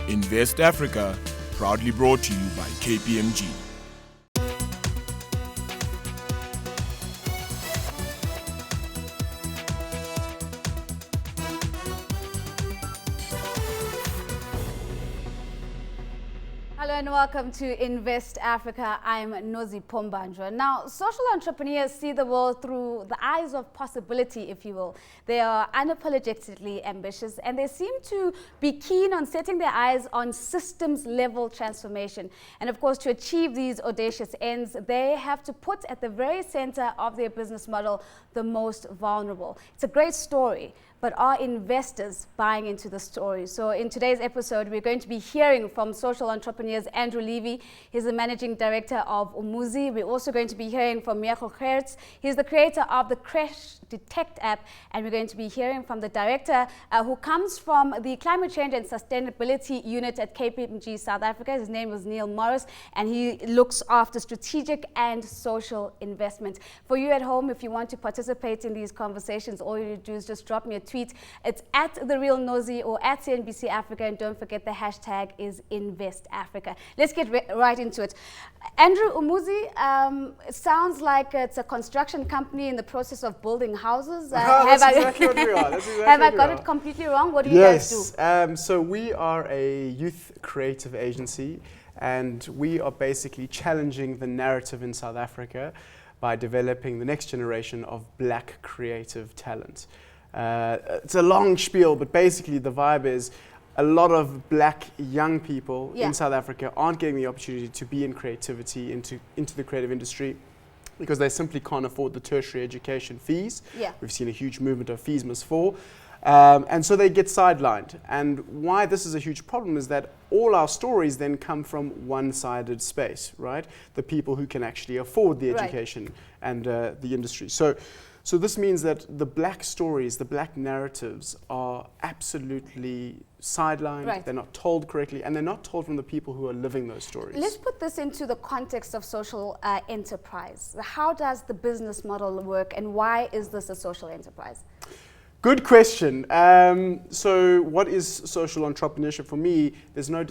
Invest Africa, proudly brought to you by KPMG. Hello and welcome to Invest Africa. I'm Nozi Pombanjwa. Now, social entrepreneurs see the world through the eyes of possibility, if you will. They are unapologetically ambitious and they seem to be keen on setting their eyes on systems-level transformation. And of course, to achieve these audacious ends, they have to put at the very center of their business model the most vulnerable. It's a great story. But are investors buying into the story? So in today's episode, we're going to be hearing from social entrepreneurs Andrew Levy. He's the managing director of Umuzi. We're also going to be hearing from Jaco Gerrits. He's the creator of the Crash Detect app. And we're going to be hearing from the director who comes from the Climate Change and Sustainability Unit at KPMG South Africa. His name is Neil Morris, and he looks after strategic and social investment. For you at home, if you want to participate in these conversations, all you do is just drop me a tweet. It's at The Real Nosy or at CNBC Africa, and don't forget the hashtag is Invest Africa. Let's get right into it. Andrew, Umuzi, it sounds like it's a construction company in the process of building houses. That's exactly what we are. Have I got it completely wrong? What do you guys do? Yes. So we are a youth creative agency, and we are basically challenging the narrative in South Africa by developing the next generation of black creative talent. It's a long spiel, but basically the vibe is a lot of black young people in South Africa aren't getting the opportunity to be in creativity, into the creative industry, because they simply can't afford the tertiary education fees. We've seen a huge movement of fees must fall. And so they get sidelined. And why this is a huge problem is that all our stories then come from one-sided space, right? The people who can actually afford the education and the industry. So this means that the black stories, the black narratives are absolutely sidelined, they're not told correctly, and they're not told from the people who are living those stories. Let's put this into the context of social enterprise. How does the business model work, and why is this a social enterprise? Good question. So what is social entrepreneurship? For me, there's no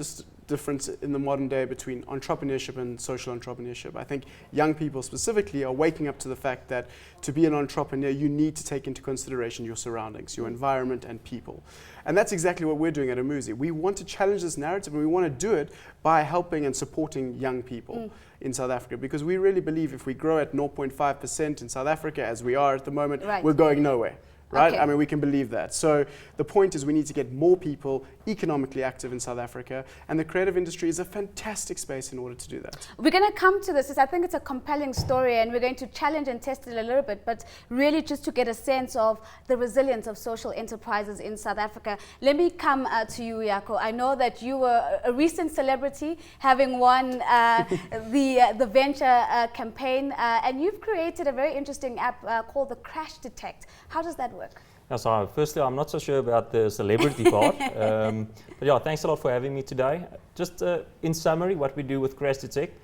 difference in the modern day between entrepreneurship and social entrepreneurship. I think young people specifically are waking up to the fact that to be an entrepreneur, you need to take into consideration your surroundings, your environment and people. And that's exactly what we're doing at Umuzi. We want to challenge this narrative, and we want to do it by helping and supporting young people in South Africa, because we really believe if we grow at 0.5% in South Africa, as we are at the moment, we're going nowhere. Right? I mean, we can believe that. So the point is we need to get more people economically active in South Africa, and the creative industry is a fantastic space in order to do that. We're going to come to this. I think it's a compelling story, and we're going to challenge and test it a little bit, but really just to get a sense of the resilience of social enterprises in South Africa. Let me come to you, Jaco. I know that you were a recent celebrity, having won the venture campaign, and you've created a very interesting app called the Crash Detect. How does that work? Yeah, so firstly, I'm not so sure about the celebrity part, but yeah, thanks a lot for having me today. Just in summary, what we do with Crash Detect,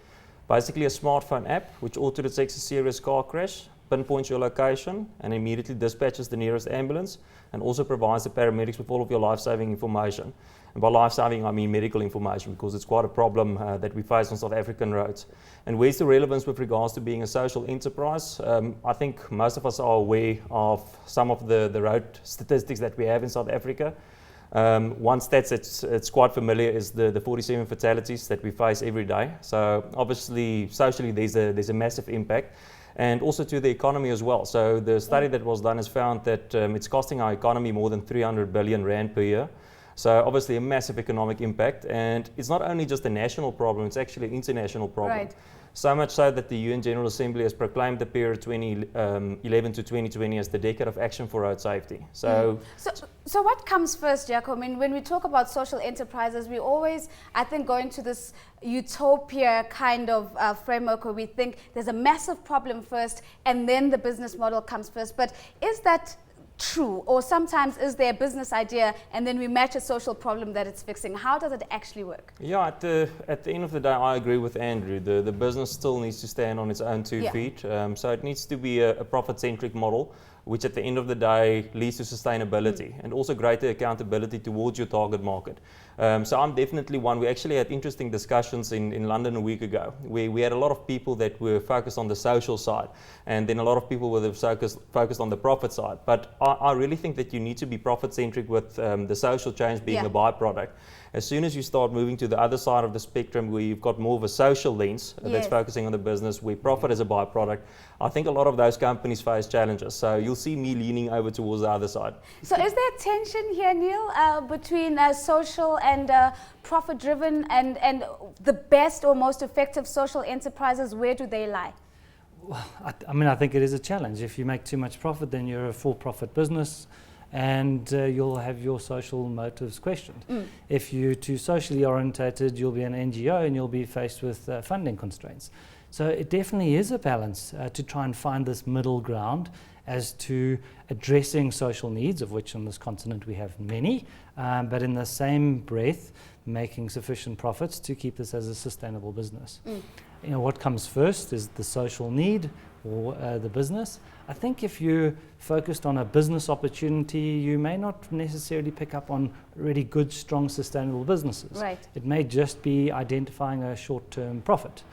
basically a smartphone app which auto-detects a serious car crash, pinpoints your location, and immediately dispatches the nearest ambulance, and also provides the paramedics with all of your life-saving information. And by life-saving, I mean medical information, because it's quite a problem that we face on South African roads. And where's the relevance with regards to being a social enterprise? I think most of us are aware of some of the road statistics that we have in South Africa. One stat it's quite familiar is the 47 fatalities that we face every day. So obviously, socially, there's a massive impact. And also to the economy as well. So the study that was done has found that it's costing our economy more than 300 billion rand per year. So obviously a massive economic impact, and it's not only just a national problem, it's actually an international problem. So much so that the UN General Assembly has proclaimed the period 2011 to 2020 as the decade of action for road safety. So what comes first, Jaco? I mean, when we talk about social enterprises, we always, I think, go into this utopia kind of framework where we think there's a massive problem first and then the business model comes first. But is that true? Or sometimes is there a business idea and then we match a social problem that it's fixing? How does it actually work? Yeah, at the end of the day, I agree with Andrew. The business still needs to stand on its own two feet. So it needs to be a profit-centric model. which at the end of the day leads to sustainability and also greater accountability towards your target market. So I'm definitely one. We actually had interesting discussions in London a week ago. We had a lot of people that were focused on the social side, and then a lot of people were focused on the profit side. But I really think that you need to be profit-centric with the social change being a byproduct. As soon as you start moving to the other side of the spectrum where you've got more of a social lens that's focusing on the business, where profit is a byproduct, I think a lot of those companies face challenges. So you'll see me leaning over towards the other side. So is there tension here, Neil, between social and profit-driven and the best or most effective social enterprises? Where do they lie? Well, I mean, I think it is a challenge. If you make too much profit, then you're a for-profit business, and you'll have your social motives questioned. If you're too socially orientated, you'll be an NGO and you'll be faced with funding constraints. So it definitely is a balance to try and find this middle ground as to addressing social needs, of which on this continent we have many, but in the same breath, making sufficient profits to keep this as a sustainable business. You know, what comes first is the social need or the business. I think if you're focused on a business opportunity, you may not necessarily pick up on really good, strong, sustainable businesses. Right. It may just be identifying a short-term profit.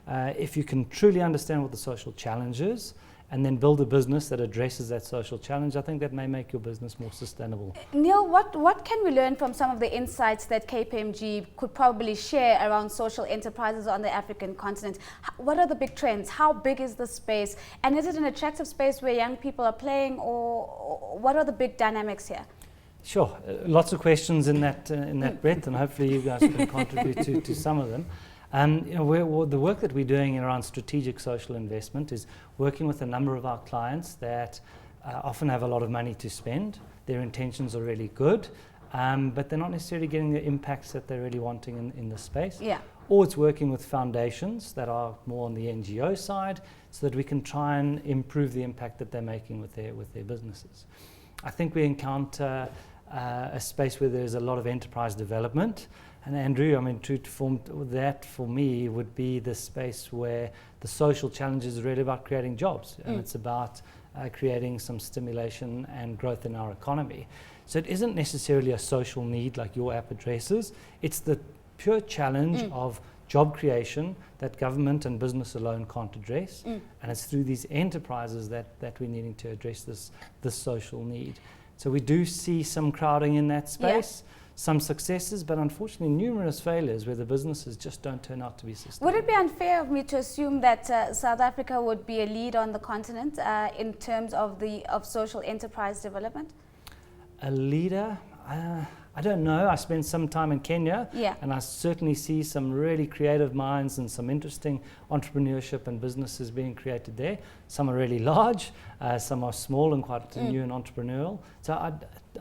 If you can truly understand what the social challenge is, and then build a business that addresses that social challenge, I think that may make your business more sustainable. Neil, what can we learn from some of the insights that KPMG could probably share around social enterprises on the African continent? What are the big trends? How big is the space? And is it an attractive space where young people are playing, or what are the big dynamics here? Sure, lots of questions in that breadth, and hopefully you guys can contribute to some of them. You know, the work that we're doing around strategic social investment is working with a number of our clients that often have a lot of money to spend. Their intentions are really good, but they're not necessarily getting the impacts that they're really wanting in this space. Yeah. Or it's working with foundations that are more on the NGO side, so that we can try and improve the impact that they're making with their businesses. I think we encounter a space where there's a lot of enterprise development. And Andrew, I mean, to form that for me would be the space where the social challenge is really about creating jobs, and it's about creating some stimulation and growth in our economy. So it isn't necessarily a social need like your app addresses. It's the pure challenge of job creation that government and business alone can't address, and it's through these enterprises that we're needing to address this social need. So we do see some crowding in that space. Some successes, but unfortunately numerous failures where the businesses just don't turn out to be sustainable. Would it be unfair of me to assume that South Africa would be a lead on the continent in terms of social enterprise development? A leader? I don't know. I spent some time in Kenya, and I certainly see some really creative minds and some interesting entrepreneurship and businesses being created there. Some are really large, some are small and quite new and entrepreneurial. So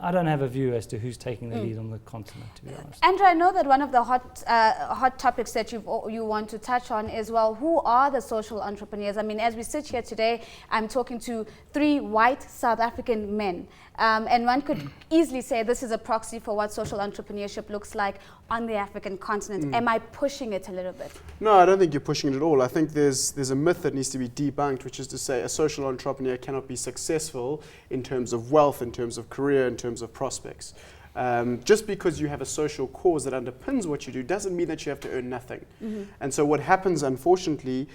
I don't have a view as to who's taking the lead on the continent, to be honest. Andrew, I know that one of the hot topics that you want to touch on is, well, who are the social entrepreneurs? I mean, as we sit here today, I'm talking to 3 white South African men. And one could easily say this is a proxy for what social entrepreneurship looks like on the African continent. Am I pushing it a little bit? No, I don't think you're pushing it at all. I think there's a myth that needs to be debunked, which is to say a social entrepreneur cannot be successful in terms of wealth, in terms of career, in terms of prospects. Just because you have a social cause that underpins what you do doesn't mean that you have to earn nothing. And so what happens, unfortunately,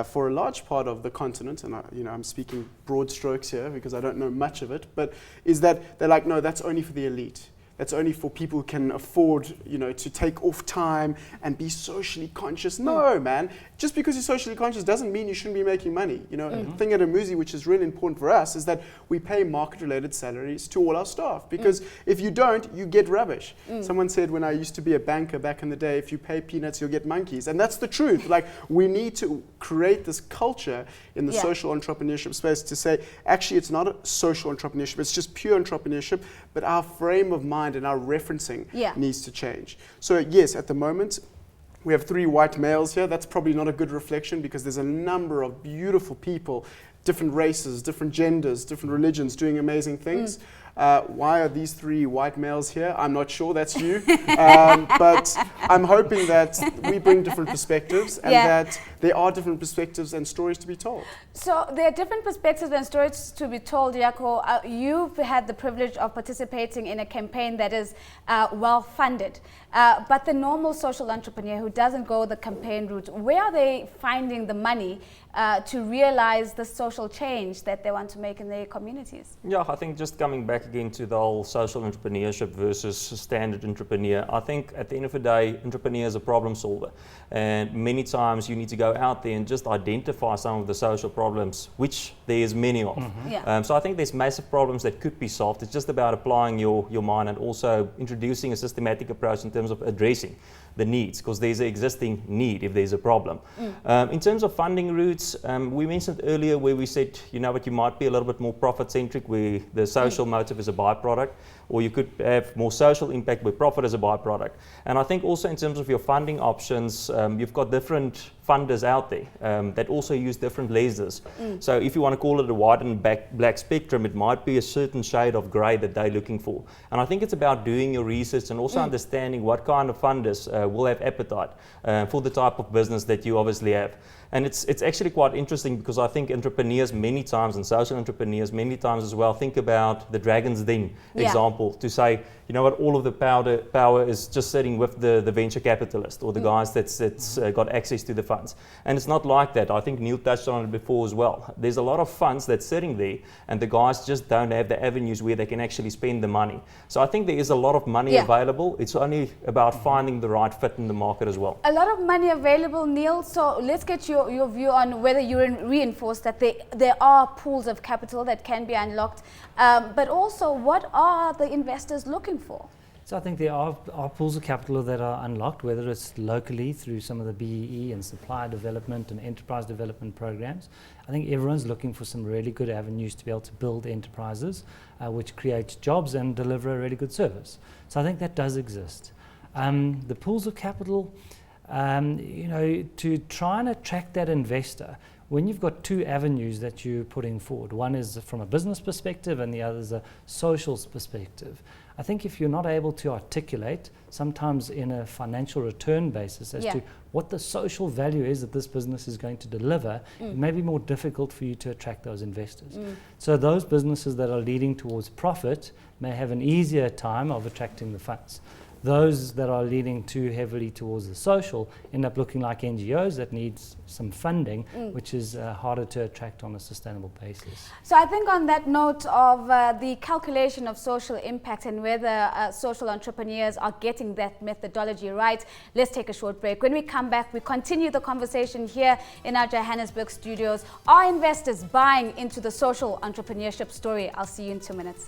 for a large part of the continent, and I'm speaking broad strokes here because I don't know much of it, but is that they're like, no, that's only for the elite. That's only for people who can afford, to take off time and be socially conscious. No, man. Just because you're socially conscious doesn't mean you shouldn't be making money. A thing at Umuzi, which is really important for us, is that we pay market-related salaries to all our staff. Because if you don't, you get rubbish. Someone said when I used to be a banker back in the day, if you pay peanuts, you'll get monkeys. And that's the truth. Like, we need to create this culture in the social entrepreneurship space to say, actually, it's not a social entrepreneurship. It's just pure entrepreneurship. But our frame of mind and our referencing needs to change. So yes, at the moment, we have 3 white males here. That's probably not a good reflection because there's a number of beautiful people, different races, different genders, different religions doing amazing things. Why are these 3 white males here? I'm not sure, that's you. But I'm hoping that we bring different perspectives and that there are different perspectives and stories to be told. So there are different perspectives and stories to be told, Jaco. You've had the privilege of participating in a campaign that is well funded. But the normal social entrepreneur who doesn't go the campaign route, where are they finding the money to realize the social change that they want to make in their communities? Yeah, I think just coming back again to the whole social entrepreneurship versus standard entrepreneur, I think at the end of the day, entrepreneur is a problem solver. And many times you need to go out there and just identify some of the social problems, which there's many of. So I think there's massive problems that could be solved. It's just about applying your mind and also introducing a systematic approach in terms of addressing the needs, because there's an existing need if there's a problem. In terms of funding routes, we mentioned earlier where we said, you know what, you might be a little bit more profit-centric where the social motive is a byproduct, or you could have more social impact where profit is a byproduct. And I think also in terms of your funding options, you've got different funders out there that also use different lenses. So if you want to call it a white and black spectrum, it might be a certain shade of grey that they're looking for. And I think it's about doing your research and also understanding what kind of funders will have appetite for the type of business that you obviously have. And it's actually quite interesting because I think entrepreneurs many times, and social entrepreneurs many times as well, think about the dragon's den example, to say, you know what, all of the power is just sitting with the venture capitalist or the guys that's got access to the funds. And it's not like that. I think Neil touched on it before as well. There's a lot of funds that's sitting there and the guys just don't have the avenues where they can actually spend the money. So I think there is a lot of money available. It's only about finding the right fit in the market as well. A lot of money available, Neil. So let's get your view on whether you reinforce that there are pools of capital that can be unlocked, but also what are the investors looking for? So I think there are pools of capital that are unlocked, whether it's locally through some of the BEE and supplier development and enterprise development programs. I think everyone's looking for some really good avenues to be able to build enterprises which create jobs and deliver a really good service. So I think that does exist. The pools of capital, to try and attract that investor, when you've got two avenues that you're putting forward, one is from a business perspective and the other is a social perspective. I think if you're not able to articulate, sometimes in a financial return basis, as to what the social value is that this business is going to deliver, it may be more difficult for you to attract those investors. So those businesses that are leading towards profit may have an easier time of attracting the funds. Those that are leaning too heavily towards the social end up looking like NGOs that need some funding, which is harder to attract on a sustainable basis. So I think on that note of the calculation of social impact and whether social entrepreneurs are getting that methodology right, let's take a short break. When we come back, we continue the conversation here in our Johannesburg studios. Are investors buying into the social entrepreneurship story? I'll see you in 2 minutes.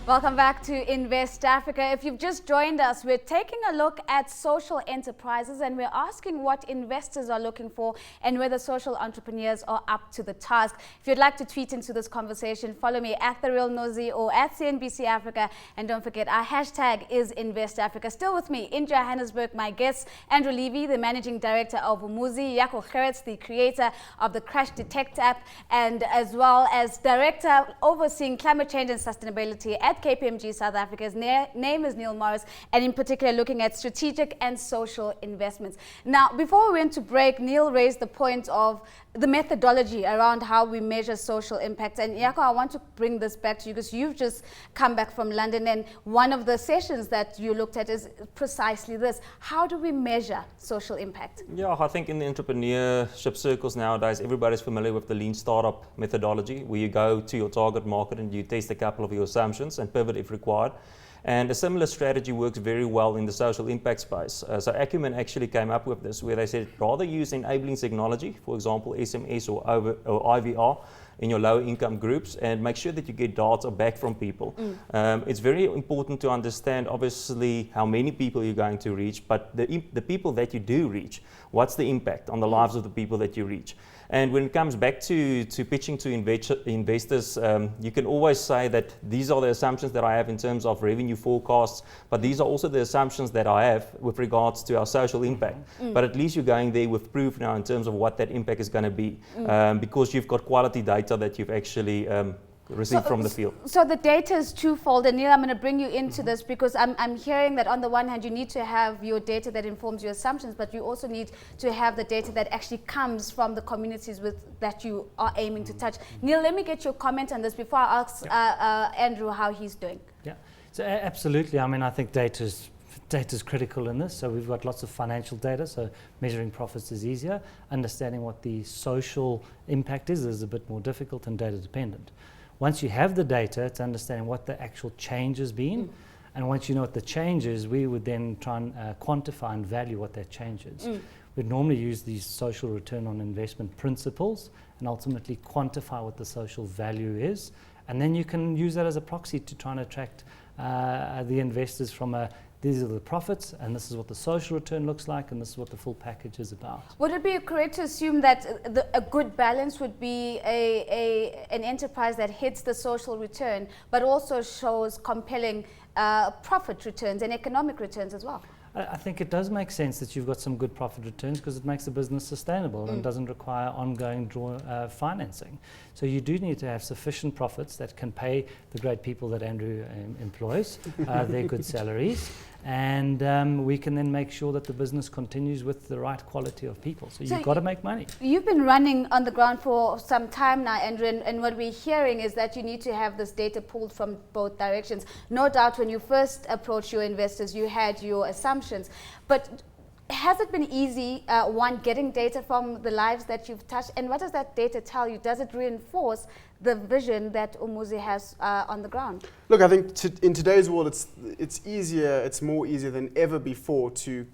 Welcome back to Invest Africa. If you've just joined us, we're taking a look at social enterprises and we're asking what investors are looking for and whether social entrepreneurs are up to the task. If you'd like to tweet into this conversation, follow me at @TheRealNozi or at CNBC Africa. And don't forget, our hashtag is Invest Africa. Still with me in Johannesburg, my guests, Andrew Levy, the Managing Director of Umuzi, Jaco Gerrits, the creator of the Crash Detect app, and as well as Director overseeing climate change and sustainability at KPMG South Africa. His name is Neil Morris, and in particular looking at strategic and social investments. Now, before we went to break, Neil raised the point of the methodology around how we measure social impact. And Jaco, I want to bring this back to you because you've just come back from London, and one of the sessions that you looked at is precisely this. How do we measure social impact? Yeah, I think in the entrepreneurship circles nowadays, everybody's familiar with the lean startup methodology, where you go to your target market and you test a couple of your assumptions and pivot if required. And a similar strategy works very well in the social impact space. So Acumen actually came up with this, where they said rather use enabling technology, for example SMS or IVR in your lower income groups, and make sure that you get data back from people. It's very important to understand obviously how many people you're going to reach, but the people that you do reach, what's the impact on the lives of the people that you reach? And when it comes back to pitching to investors, you can always say that these are the assumptions that I have in terms of revenue forecasts, but these are also the assumptions that I have with regards to our social impact. But at least you're going there with proof now in terms of what that impact is going to be, because you've got quality data that you've actually received from the field. So the data is twofold, and Neil, I'm going to bring you into this because I'm hearing that on the one hand you need to have your data that informs your assumptions, but you also need to have the data that actually comes from the communities that you are aiming to touch. Neil, let me get your comment on this before I ask Andrew how he's doing. Yeah, so absolutely. I mean, I think data is critical in this. So we've got lots of financial data, so measuring profits is easier. Understanding what the social impact is a bit more difficult and data dependent. Once you have the data, it's understanding what the actual change has been. And once you know what the change is, we would then try and quantify and value what that change is. We'd normally use these social return on investment principles and ultimately quantify what the social value is. And then you can use that as a proxy to try and attract the investors from these are the profits, and this is what the social return looks like, and this is what the full package is about. Would it be correct to assume that a good balance would be an enterprise that hits the social return, but also shows compelling profit returns and economic returns as well? I think it does make sense that you've got some good profit returns because it makes the business sustainable and doesn't require ongoing financing. So you do need to have sufficient profits that can pay the great people that Andrew employs their good salaries, and we can then make sure that the business continues with the right quality of people. So you've got to make money. You've been running on the ground for some time now, Andrew, and what we're hearing is that you need to have this data pulled from both directions. No doubt when you first approached your investors, you had your assumptions, but has it been easy, getting data from the lives that you've touched, and what does that data tell you? Does it reinforce the vision that Umuzi has on the ground? Look, I think in today's world, it's more easier than ever before to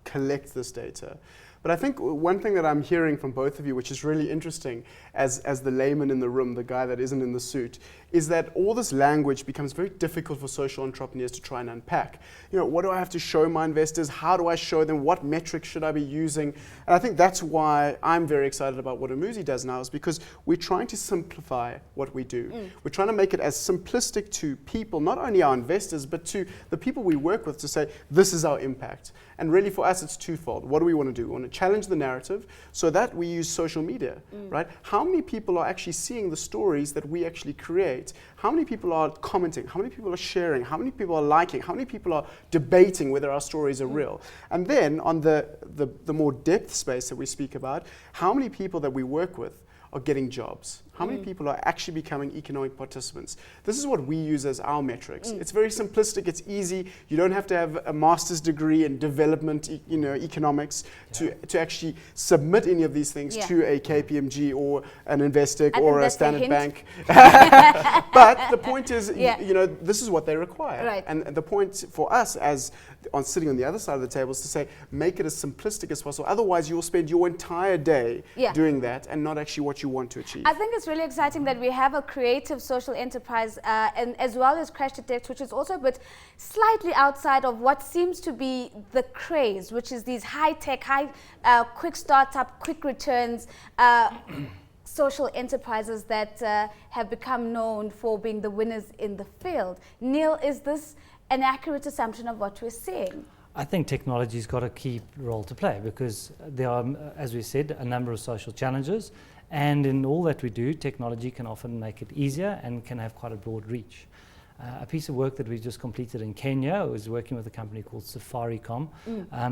collect this data. But I think one thing that I'm hearing from both of you, which is really interesting as the layman in the room, the guy that isn't in the suit, is that all this language becomes very difficult for social entrepreneurs to try and unpack. You know, what do I have to show my investors? How do I show them? What metrics should I be using? And I think that's why I'm very excited about what Umuzi does now, is because we're trying to simplify what we do. We're trying to make it as simplistic to people, not only our investors, but to the people we work with, to say, this is our impact. And really for us, it's twofold. What do we want to do? We want to challenge the narrative so that we use social media, right? How many people are actually seeing the stories that we actually create? How many people are commenting? How many people are sharing? How many people are liking? How many people are debating whether our stories are real? And then on the more depth space that we speak about, how many people that we work with are getting jobs? How many people are actually becoming economic participants? This is what we use as our metrics. It's very simplistic, it's easy. You don't have to have a master's degree in development, economics to actually submit any of these things to a KPMG or an Investec or a Standard Bank. But the point is, this is what they require. Right. And the point for us sitting on the other side of the table is to say, make it as simplistic as possible. Otherwise, you'll spend your entire day doing that and not actually what you want to achieve. I think it's really exciting that we have a creative social enterprise and as well as Crash Detect, which is also but slightly outside of what seems to be the craze, which is these high-tech, quick startup, quick returns social enterprises that have become known for being the winners in the field. Neil, is this an accurate assumption of what we're seeing? I think technology's got a key role to play because there are, as we said, a number of social challenges. And in all that we do, technology can often make it easier and can have quite a broad reach. A piece of work that we just completed in Kenya was working with a company called Safaricom.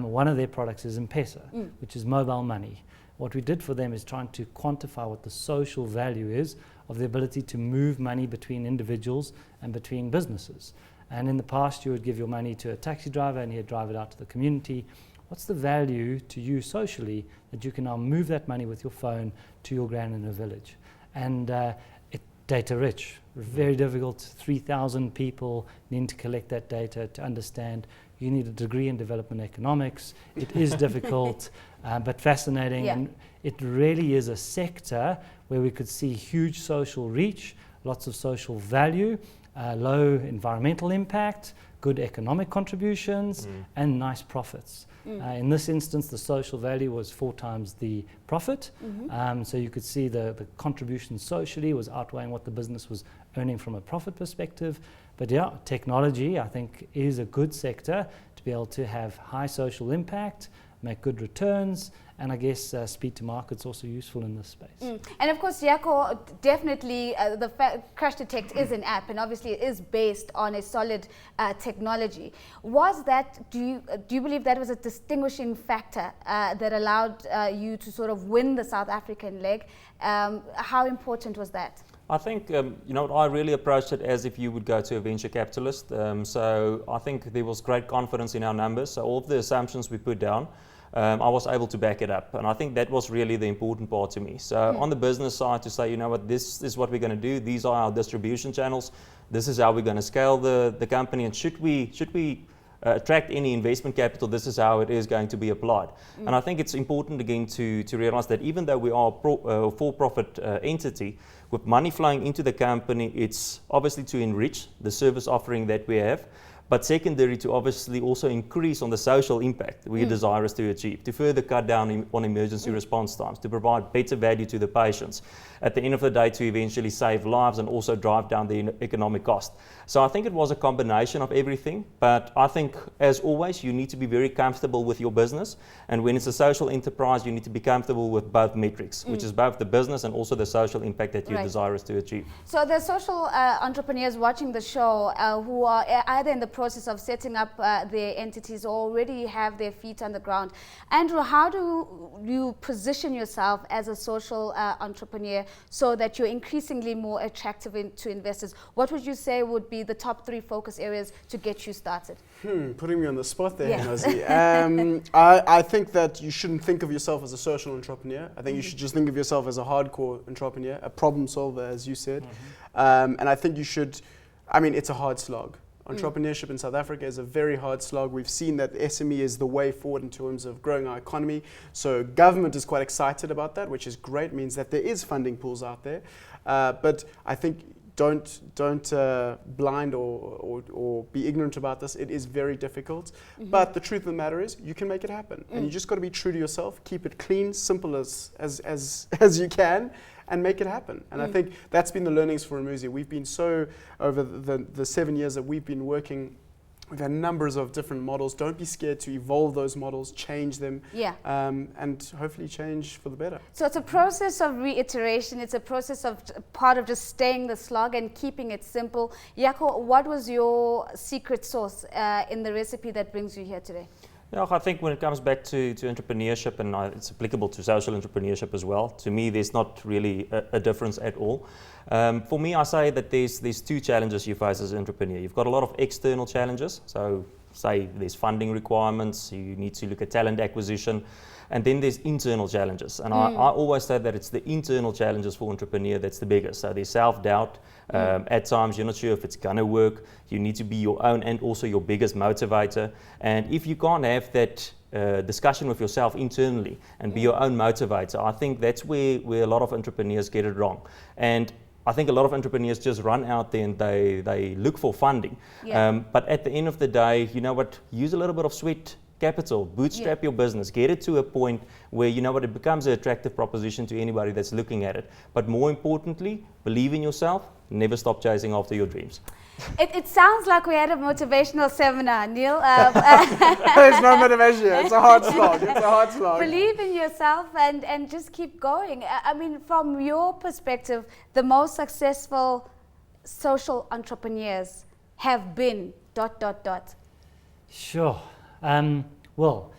One of their products is M-Pesa, which is mobile money. What we did for them is trying to quantify what the social value is of the ability to move money between individuals and between businesses. And in the past, you would give your money to a taxi driver and he'd drive it out to the community. What's the value to you socially that you can now move that money with your phone to your gran in a village? And it's data rich, very difficult. 3,000 people need to collect that data to understand. You need a degree in development economics. It is difficult, but fascinating. Yeah. And it really is a sector where we could see huge social reach, lots of social value, low environmental impact, good economic contributions and nice profits. In this instance, the social value was 4 times the profit. So you could see the contribution socially was outweighing what the business was earning from a profit perspective. But yeah, technology, I think, is a good sector to be able to have high social impact, make good returns, and I guess speed to market's also useful in this space. And of course, Jaco, definitely the Crash Detect is an app, and obviously it is based on a solid technology. Was that, do you believe that was a distinguishing factor that allowed you to sort of win the South African leg? How important was that? I think, I really approached it as if you would go to a venture capitalist. So I think there was great confidence in our numbers. So all of the assumptions we put down, I was able to back it up. And I think that was really the important part to me. So on the business side, to say, you know what, this is what we're going to do. These are our distribution channels. This is how we're going to scale the company. And should we attract any investment capital, this is how it is going to be applied. And I think it's important again to realize that even though we are a for-profit entity, with money flowing into the company, it's obviously to enrich the service offering that we have, but secondary to obviously also increase on the social impact we desire us to achieve, to further cut down on emergency response times, to provide better value to the patients, at the end of the day to eventually save lives and also drive down the economic cost. So I think it was a combination of everything, but I think as always you need to be very comfortable with your business, and when it's a social enterprise you need to be comfortable with both metrics, which is both the business and also the social impact that you desire us to achieve. So the social entrepreneurs watching the show who are either in the process of setting up their entities or already have their feet on the ground. Andrew, how do you position yourself as a social entrepreneur so that you're increasingly more attractive to investors? What would you say would be the top 3 focus areas to get you started? Putting me on the spot there, Umuzi. I think that you shouldn't think of yourself as a social entrepreneur. I think you should just think of yourself as a hardcore entrepreneur, a problem solver, as you said. And I think you should, it's a hard slog. Entrepreneurship in South Africa is a very hard slog. We've seen that SME is the way forward in terms of growing our economy. So government is quite excited about that, which is great. It means that there is funding pools out there. But I think don't blind or be ignorant about this. It is very difficult. But the truth of the matter is you can make it happen. And you just got to be true to yourself, keep it clean, simple as you can, and make it happen. And I think that's been the learnings for Umuzi. We've been over the 7 years that we've been working, we've had numbers of different models. Don't be scared to evolve those models, change them, and hopefully change for the better. So it's a process of reiteration. It's a process of part of just staying the slog and keeping it simple. Jaco, what was your secret sauce in the recipe that brings you here today? Yeah, I think when it comes back to entrepreneurship, and it's applicable to social entrepreneurship as well, to me there's not really a difference at all. For me, I say that there's 2 challenges you face as an entrepreneur. You've got a lot of external challenges, so say there's funding requirements, you need to look at talent acquisition, and then there's internal challenges. And I always say that it's the internal challenges for entrepreneur that's the biggest. So there's self-doubt. At times you're not sure if it's going to work. You need to be your own and also your biggest motivator. And if you can't have that discussion with yourself internally and be your own motivator, I think that's where a lot of entrepreneurs get it wrong. And I think a lot of entrepreneurs just run out there and they look for funding. But at the end of the day, you know what, use a little bit of sweat capital, bootstrap your business, get it to a point where it becomes an attractive proposition to anybody that's looking at it. But more importantly, believe in yourself, never stop chasing after your dreams. It sounds like we had a motivational seminar, Neil. There's no motivation. It's a hard slog. Believe in yourself and just keep going. From your perspective, the most successful social entrepreneurs have been ... Sure. Well,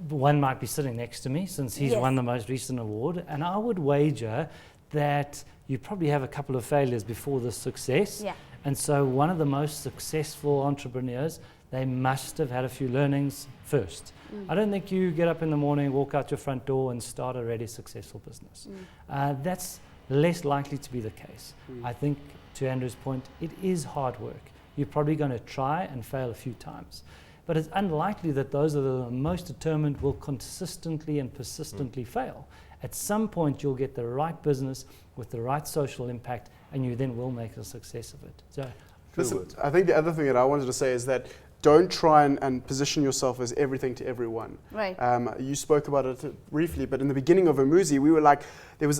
one might be sitting next to me since he's won the most recent award, and I would wager that you probably have a couple of failures before the success. And so one of the most successful entrepreneurs, they must have had a few learnings first. I don't think you get up in the morning, walk out your front door and start a really successful business. That's less likely to be the case. I think, to Andrew's point, it is hard work. You're probably going to try and fail a few times. But it's unlikely that those that are the most determined will consistently and persistently fail. At some point, you'll get the right business with the right social impact, and you then will make a success of it. So Listen, I think the other thing that I wanted to say is that don't try and position yourself as everything to everyone. Right. You spoke about it briefly, but in the beginning of Umuzi, we were like,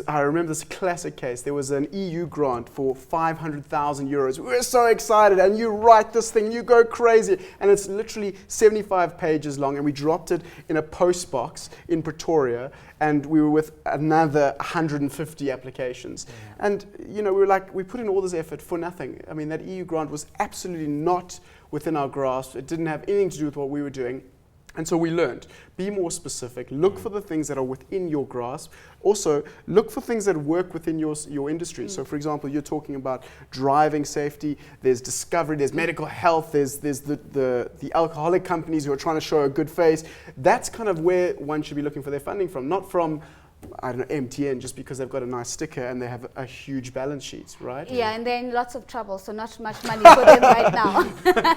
I remember this classic case. There was an EU grant for 500,000 euros. We were so excited, and you write this thing, you go crazy, and it's literally 75 pages long, and we dropped it in a post box in Pretoria, and we were with another 150 applications. Yeah. And we were like, we put in all this effort for nothing. I mean, that EU grant was absolutely not within our grasp. It didn't have anything to do with what we were doing. And so we learned, be more specific, look for the things that are within your grasp. Also, look for things that work within your industry. So for example, you're talking about driving safety, there's discovery, there's medical health, there's the alcoholic companies who are trying to show a good face. That's kind of where one should be looking for their funding from, not from, I don't know, MTN, just because they've got a nice sticker and they have a huge balance sheet, right? Yeah, and they're in lots of trouble, so not much money for them right now.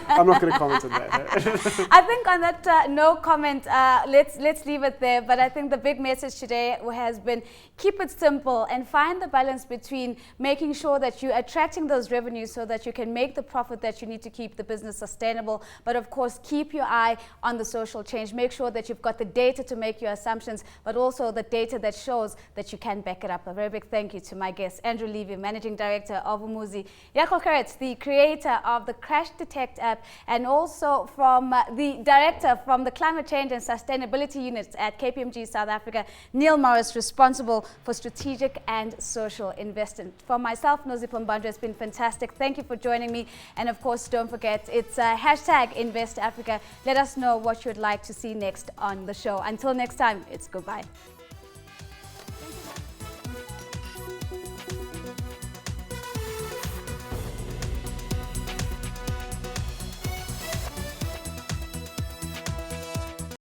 I'm not going to comment on that. I think on that no comment, let's leave it there. But I think the big message today has been keep it simple and find the balance between making sure that you're attracting those revenues so that you can make the profit that you need to keep the business sustainable. But of course, keep your eye on the social change. Make sure that you've got the data to make your assumptions, but also the data that shows that you can back it up. A very big thank you to my guest, Andrew Levy, Managing Director of Umuzi, Jaco Gerrits, the creator of the Crash Detect app, and also from the Director from the Climate Change and Sustainability Unit at KPMG South Africa, Neil Morris, responsible for strategic and social investment. For myself, Nozi Pombandra, it's been fantastic. Thank you for joining me. And of course, don't forget, it's hashtag Invest Africa. Let us know what you'd like to see next on the show. Until next time, it's goodbye.